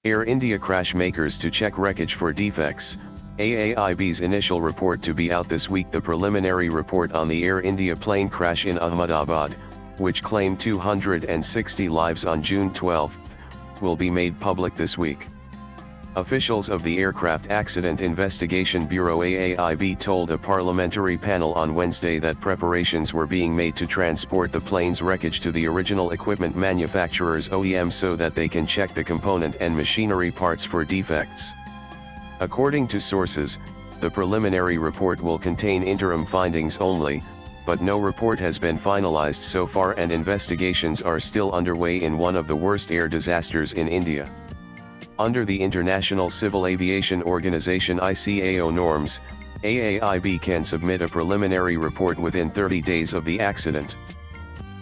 Air India crash makers to check wreckage for defects. AAIB's initial report to be out this week. The preliminary report on the Air India plane crash in Ahmedabad, which claimed 260 lives on June 12, will be made public this week. Officials of the Aircraft Accident Investigation Bureau AAIB told a parliamentary panel on Wednesday that preparations were being made to transport the plane's wreckage to the original equipment manufacturer's OEM so that they can check the component and machinery parts for defects. According to sources, the preliminary report will contain interim findings only, but no report has been finalized so far and investigations are still underway in one of the worst air disasters in India. Under the International Civil Aviation Organization ICAO norms, AAIB can submit a preliminary report within 30 days of the accident.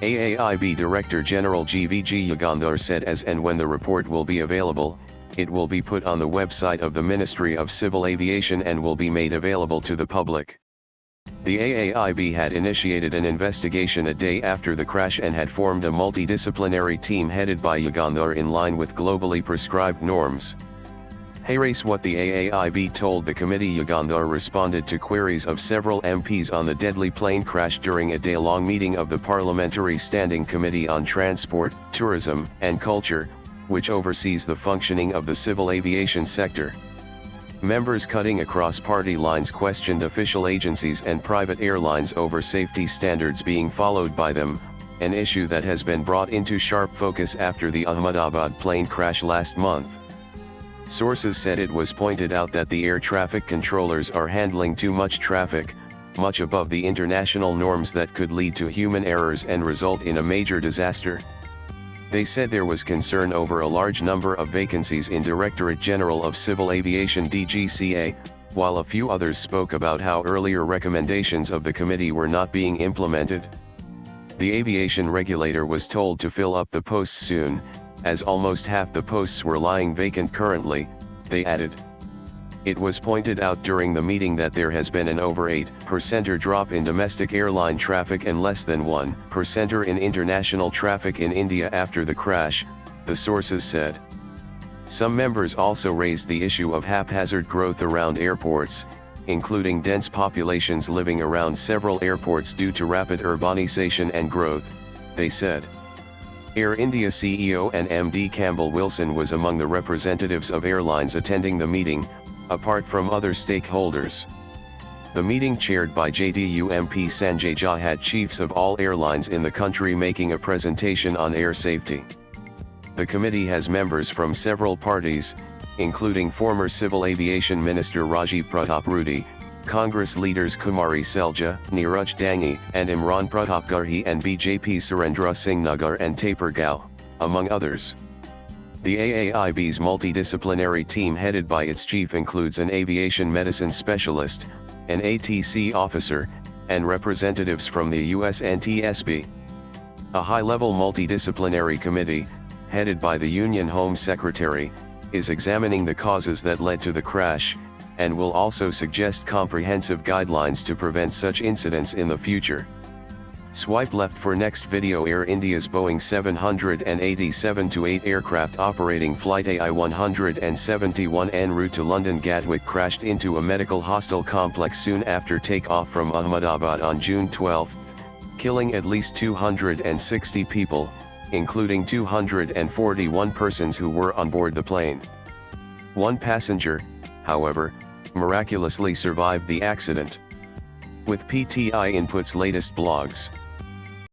AAIB Director General GVG Yugandhar said as and when the report will be available, it will be put on the website of the Ministry of Civil Aviation and will be made available to the public. The AAIB had initiated an investigation a day after the crash and had formed a multidisciplinary team headed by Yugandhar in line with globally prescribed norms. Here's what the AAIB told the committee. Yugandhar responded to queries of several MPs on the deadly plane crash during a day-long meeting of the Parliamentary Standing Committee on Transport, Tourism, and Culture, which oversees the functioning of the civil aviation sector. Members cutting across party lines questioned official agencies and private airlines over safety standards being followed by them, an issue that has been brought into sharp focus after the Ahmedabad plane crash last month. Sources said it was pointed out that the air traffic controllers are handling too much traffic, much above the international norms that could lead to human errors and result in a major disaster. They said there was concern over a large number of vacancies in Directorate General of Civil Aviation DGCA, while a few others spoke about how earlier recommendations of the committee were not being implemented. The aviation regulator was told to fill up the posts soon, as almost half the posts were lying vacant currently, they added. It was pointed out during the meeting that there has been an over 8% drop in domestic airline traffic and less than 1% in international traffic in India after the crash, the sources said. Some members also raised the issue of haphazard growth around airports, including dense populations living around several airports due to rapid urbanization and growth, they said. Air India CEO and MD Campbell Wilson was among the representatives of airlines attending the meeting, apart from other stakeholders. The meeting, chaired by JDU MP Sanjay Jha, had chiefs of all airlines in the country making a presentation on air safety. The committee has members from several parties, including former Civil Aviation Minister Rajiv Pratap Rudy, Congress leaders Kumari Selja, Neeraj Dangi, and Imran Pratap Garhi, and BJP Surendra Singh Nagar and Taper Gao, among others. The AAIB's multidisciplinary team headed by its chief includes an aviation medicine specialist, an ATC officer, and representatives from the US NTSB. A high-level multidisciplinary committee, headed by the Union Home Secretary, is examining the causes that led to the crash, and will also suggest comprehensive guidelines to prevent such incidents in the future. Swipe left for next video. Air India's Boeing 787-8 aircraft operating flight AI-171 en route to London Gatwick crashed into a medical hospital complex soon after takeoff from Ahmedabad on June 12, killing at least 260 people, including 241 persons who were on board the plane. One passenger, however, miraculously survived the accident. With PTI Input's latest blogs.